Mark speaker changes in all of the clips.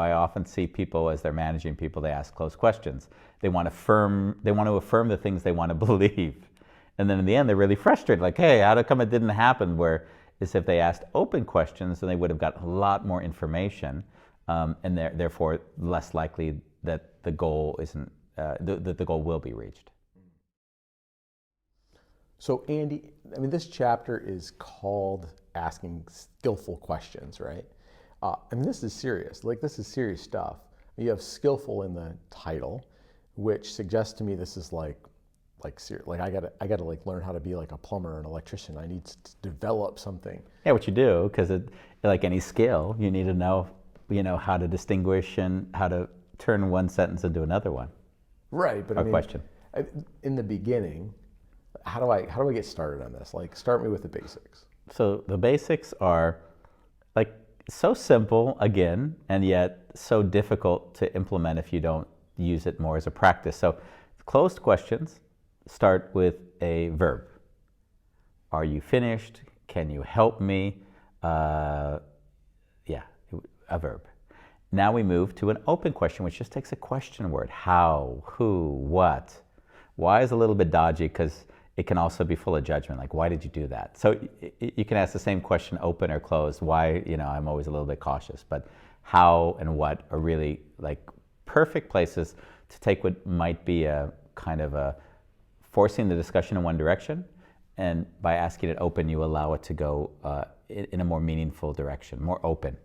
Speaker 1: I often see people as they're managing people, they ask closed questions. They want to affirm the things they want to believe. And then in the end, they're really frustrated, like, hey, how come it didn't happen? Whereas if they asked open questions, then they would have gotten a lot more information, and therefore less likely that the goal isn't, that the goal will be reached.
Speaker 2: So Andy, I mean, this chapter is called Asking Skillful Questions, right? I mean, this is serious. Like, this is serious stuff. You have skillful in the title, which suggests to me this is like I gotta like learn how to be like a plumber or an electrician. I need to develop something.
Speaker 1: Yeah, what you do, because like any skill, you need to know, how to distinguish and how to turn one sentence into another one.
Speaker 2: Right, but
Speaker 1: I mean, question.
Speaker 2: In the beginning, how do I get started on this? Like, start me with the basics.
Speaker 1: So the basics are like so simple again, and yet so difficult to implement if you don't use it more as a practice. So closed questions start with a verb. Are you finished? Can you help me? A verb. Now we move to an open question, which just takes a question word. How, who, what. Why is a little bit dodgy because it can also be full of judgment, like, why did you do that? So you can ask the same question, open or closed. Why, I'm always a little bit cautious. But how and what are really like perfect places to take what might be a kind of a forcing the discussion in one direction. And by asking it open, you allow it to go in a more meaningful direction, more open.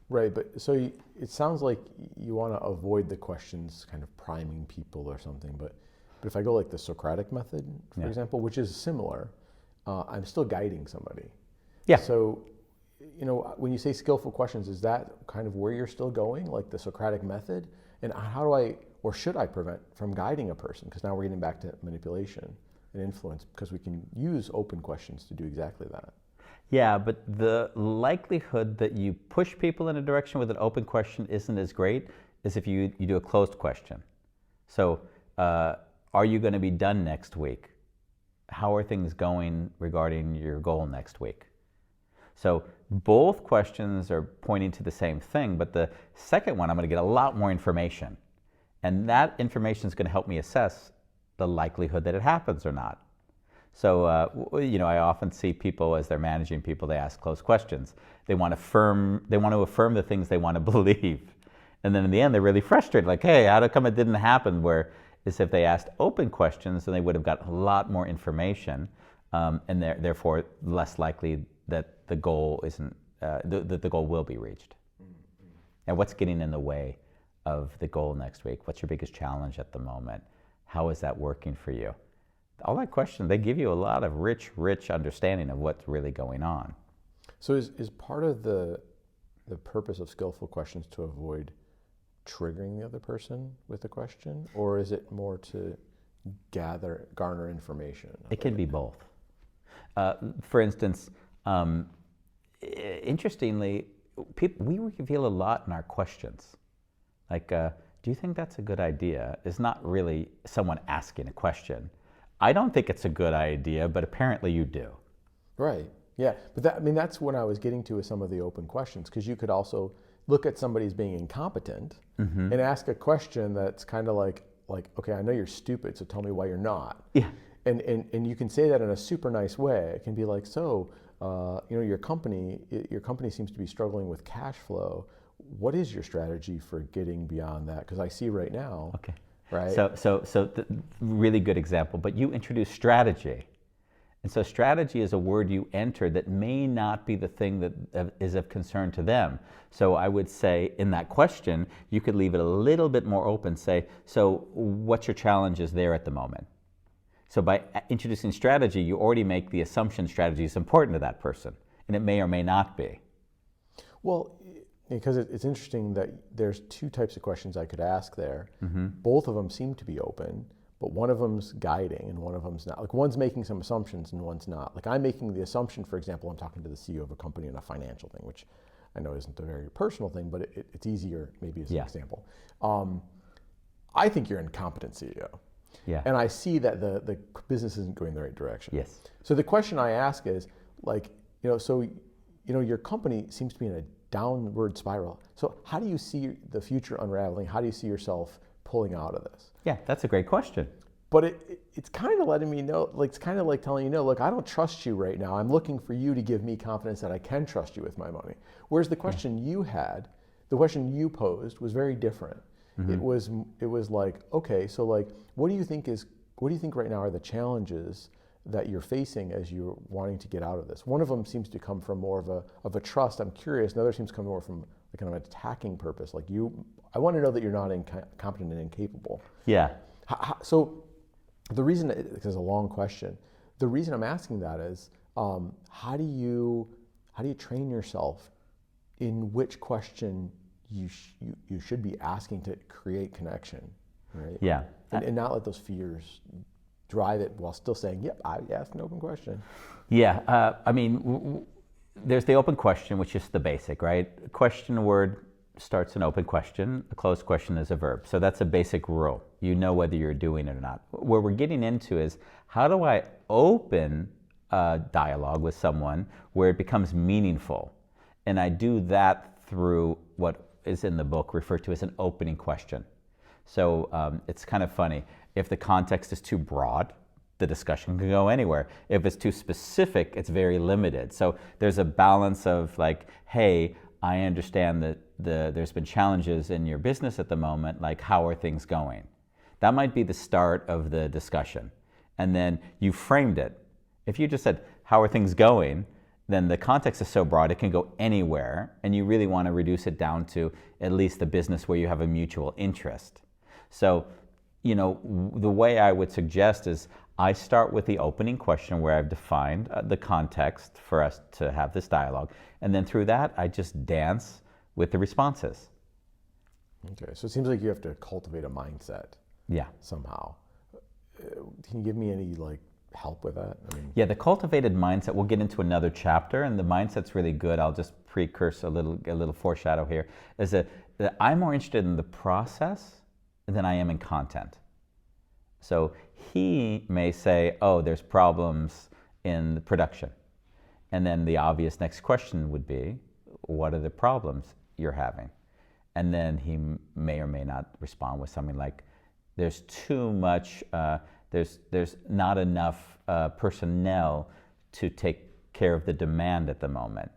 Speaker 2: Right, but so it sounds like you want to avoid the questions kind of priming people or something, but if I go like the Socratic method, for example, which is similar, I'm still guiding somebody.
Speaker 1: Yeah.
Speaker 2: So, when you say skillful questions, is that kind of where you're still going, like the Socratic method? And how do I, or should I prevent from guiding a person? Because now we're getting back to manipulation and influence, because we can use open questions to do exactly that.
Speaker 1: Yeah, but the likelihood that you push people in a direction with an open question isn't as great as if you do a closed question. So, are you going to be done next week? How are things going regarding your goal next week? So both questions are pointing to the same thing, but the second one, I'm going to get a lot more information. And that information is going to help me assess the likelihood that it happens or not. So, I often see people as they're managing people, they ask closed questions. They want to affirm the things they want to believe. And then in the end, they're really frustrated, like, hey, how come it didn't happen? Whereas if they asked open questions, then they would have gotten a lot more information, and therefore less likely that the goal isn't, that the goal will be reached. Mm-hmm. And what's getting in the way of the goal next week? What's your biggest challenge at the moment? How is that working for you? All that question, they give you a lot of rich understanding of what's really going on.
Speaker 2: So is part of the purpose of skillful questions to avoid triggering the other person with a question, or is it more to garner information?
Speaker 1: It can be both. For instance, interestingly, we reveal a lot in our questions. Like, do you think that's a good idea? Is not really someone asking a question. I don't think it's a good idea, but apparently you do.
Speaker 2: Right. Yeah. But that's when I was getting to with some of the open questions, because you could also look at somebody as being incompetent and ask a question that's kind of like, okay, I know you're stupid, so tell me why you're not.
Speaker 1: Yeah.
Speaker 2: And you can say that in a super nice way. It can be like, so, your company seems to be struggling with cash flow. What is your strategy for getting beyond that? Because I see right now.
Speaker 1: Okay.
Speaker 2: Right.
Speaker 1: So really good example, but you introduce strategy. And so strategy is a word you enter that may not be the thing that is of concern to them. So I would say in that question, you could leave it a little bit more open, say, so what's your challenges there at the moment? So by introducing strategy, you already make the assumption strategy is important to that person, and it may or may not be.
Speaker 2: Well, because it's interesting that there's two types of questions I could ask there.
Speaker 1: Mm-hmm.
Speaker 2: Both of them seem to be open, but one of them's guiding and one of them's not. Like, one's making some assumptions and one's not. Like, I'm making the assumption, for example, I'm talking to the CEO of a company in a financial thing, which I know isn't a very personal thing, but it's easier maybe as an example. I think you're an incompetent CEO.
Speaker 1: Yeah.
Speaker 2: And I see that the business isn't going the right direction.
Speaker 1: Yes.
Speaker 2: So the question I ask is, like, so your company seems to be in a downward spiral. So how do you see the future unraveling? How do you see yourself pulling out of this?
Speaker 1: Yeah, that's a great question.
Speaker 2: But it's kind of letting me know, like it's kind of like telling you, no, look, I don't trust you right now. I'm looking for you to give me confidence that I can trust you with my money. Whereas the question you had, the question you posed was very different. It was like, okay, so like, what do you think right now are the challenges that you're facing as you're wanting to get out of this? One of them seems to come from more of a trust. I'm curious. Another seems to come more from like kind of an attacking purpose. Like I want to know that you're not incompetent and incapable.
Speaker 1: Yeah.
Speaker 2: So the reason, this is a long question. The reason I'm asking that is, how do you train yourself in which question you should be asking to create connection, right?
Speaker 1: Yeah.
Speaker 2: And not let those fears drive it while still saying, yep, I asked an open question.
Speaker 1: Yeah, I mean, there's the open question, which is the basic, right? A question word starts an open question, a closed question is a verb. So that's a basic rule. You know whether you're doing it or not. What we're getting into is, how do I open a dialogue with someone where it becomes meaningful? And I do that through what is in the book referred to as an opening question. So it's kind of funny. If the context is too broad, the discussion can go anywhere. If it's too specific, it's very limited. So there's a balance of like, hey, I understand that there's been challenges in your business at the moment, like how are things going? That might be the start of the discussion. And then you framed it. If you just said, how are things going? Then the context is so broad, it can go anywhere, and you really want to reduce it down to at least the business where you have a mutual interest. So, you know, the way I would suggest is I start with the opening question where I've defined the context for us to have this dialogue, and then through that, I just dance with the responses.
Speaker 2: Okay, so it seems like you have to cultivate a mindset.
Speaker 1: Yeah.
Speaker 2: Somehow. Can you give me any like help with that? I mean,
Speaker 1: yeah, the cultivated mindset, we'll get into another chapter, and the mindset's really good. I'll just precurse a little foreshadow here, is that I'm more interested in the process than I am in content. So he may say, oh, there's problems in the production. And then the obvious next question would be, what are the problems you're having? And then he may or may not respond with something like, there's too much, there's not enough personnel to take care of the demand at the moment.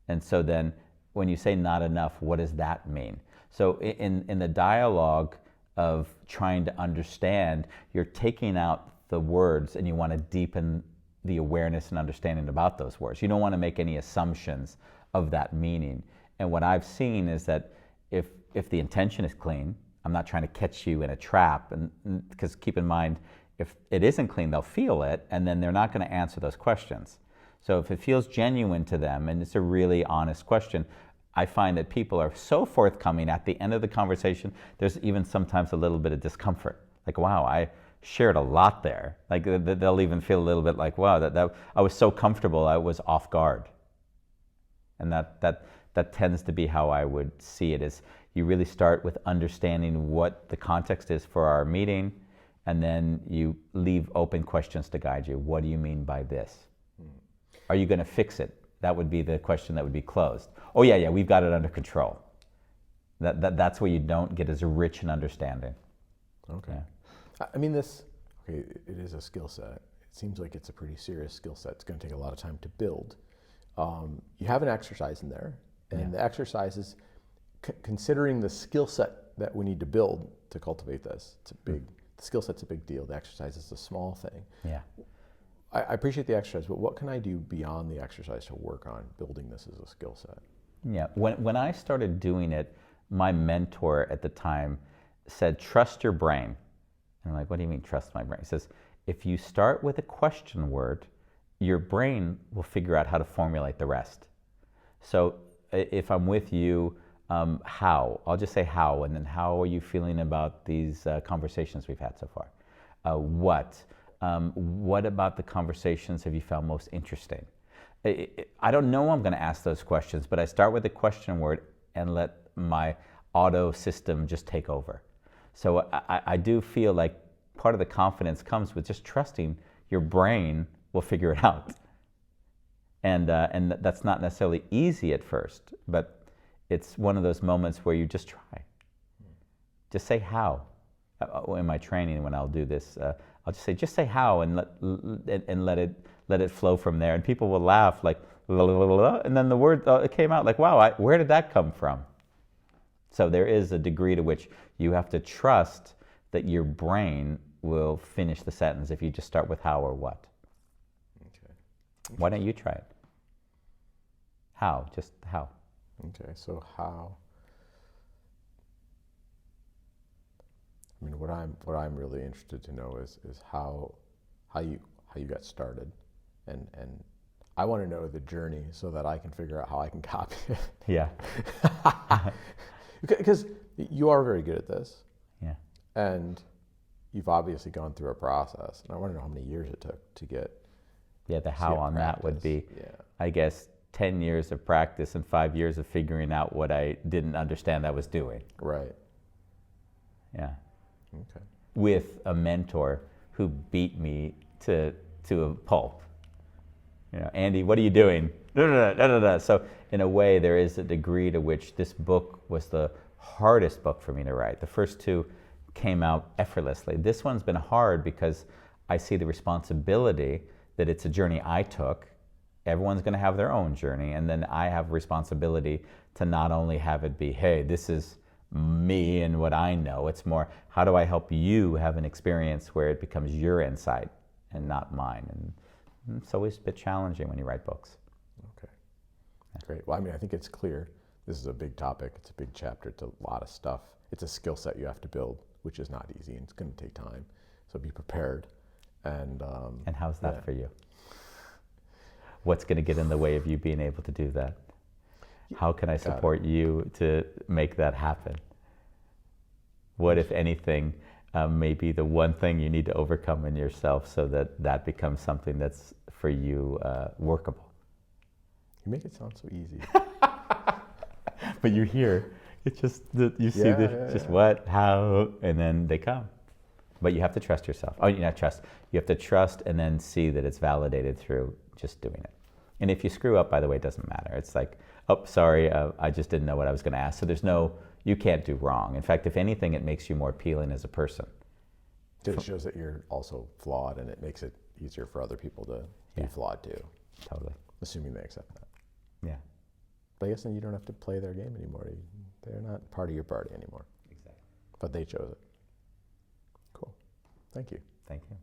Speaker 1: And so then when you say not enough, what does that mean? So in the dialogue of trying to understand, you're taking out the words and you want to deepen the awareness and understanding about those words. You don't want to make any assumptions of that meaning. And what I've seen is that if the intention is clean, I'm not trying to catch you in a trap, and because keep in mind, if it isn't clean, they'll feel it, and then they're not going to answer those questions. So if it feels genuine to them, and it's a really honest question, I find that people are so forthcoming at the end of the conversation, there's even sometimes a little bit of discomfort. Like, wow, I shared a lot there. Like they'll even feel a little bit like, wow, that I was so comfortable, I was off guard. And that tends to be how I would see it, is you really start with understanding what the context is for our meeting, and then you leave open questions to guide you. What do you mean by this? Are you going to fix it? That would be the question that would be closed. Oh yeah, we've got it under control. That's where you don't get as rich an understanding.
Speaker 2: Okay.
Speaker 1: Yeah.
Speaker 2: I mean, it is a skill set. It seems like it's a pretty serious skill set. It's going to take a lot of time to build. You have an exercise in there, and the exercise is considering the skill set that we need to build to cultivate this. The skill set's a big deal. The exercise is a small thing.
Speaker 1: Yeah.
Speaker 2: I appreciate the exercise, but what can I do beyond the exercise to work on building this as a skill set?
Speaker 1: Yeah. When I started doing it, my mentor at the time said, trust your brain. And I'm like, what do you mean, trust my brain? He says, if you start with a question word, your brain will figure out how to formulate the rest. So if I'm with you, how? I'll just say how, and then how are you feeling about these conversations we've had so far? What? What about the conversations have you found most interesting? I don't know I'm going to ask those questions, but I start with a question word and let my auto system just take over. So I do feel like part of the confidence comes with just trusting your brain will figure it out. And that's not necessarily easy at first, but it's one of those moments where you just try. Just say how. In my training, when I'll do this, I'll just say how, and let it flow from there. And people will laugh like, la, la, la, la, and then the word it came out like, wow, where did that come from? So there is a degree to which you have to trust that your brain will finish the sentence if you just start with how or what.
Speaker 2: Okay.
Speaker 1: Why don't you try it? How? Just how.
Speaker 2: Okay, so how? I mean, what I'm really interested to know is how you got started, and I want to know the journey so that I can figure out how I can copy it.
Speaker 1: Yeah.
Speaker 2: Because you are very good at this.
Speaker 1: Yeah.
Speaker 2: And you've obviously gone through a process, and I want to know how many years it took to get.
Speaker 1: Yeah, the how on that would be, I guess, 10 years of practice and 5 years of figuring out what I didn't understand I was doing.
Speaker 2: Right.
Speaker 1: Yeah.
Speaker 2: Okay.
Speaker 1: With a mentor who beat me to a pulp. You know, Andy, what are you doing? So in a way, there is a degree to which this book was the hardest book for me to write. The first two came out effortlessly. This one's been hard because I see the responsibility that it's a journey I took. Everyone's going to have their own journey, and then I have responsibility to not only have it be, hey, this is me and what I know. It's more, how do I help you have an experience where it becomes your insight and not mine? And it's always a bit challenging when you write books.
Speaker 2: Okay. Great. Well, I mean, I think it's clear. This is a big topic. It's a big chapter. It's a lot of stuff. It's a skill set you have to build, which is not easy, and it's going to take time. So be prepared. And
Speaker 1: how's that for you? What's going to get in the way of you being able to do that? How can I support you to make that happen? What, if anything, may be the one thing you need to overcome in yourself so that that becomes something that's, for you, workable?
Speaker 2: You make it sound so easy.
Speaker 1: But you're here. It's just that you see what, how, and then they come. But you have to trust yourself. Oh, you not trust. You have to trust and then see that it's validated through just doing it. And if you screw up, by the way, it doesn't matter. It's like, oh, sorry, I just didn't know what I was going to ask. So you can't do wrong. In fact, if anything, it makes you more appealing as a person.
Speaker 2: It shows that you're also flawed, and it makes it easier for other people to be flawed too.
Speaker 1: Totally.
Speaker 2: Assuming they accept that.
Speaker 1: Yeah.
Speaker 2: But I guess then you don't have to play their game anymore. They're not part of your party anymore.
Speaker 1: Exactly.
Speaker 2: But they chose it. Cool. Thank you.
Speaker 1: Thank you.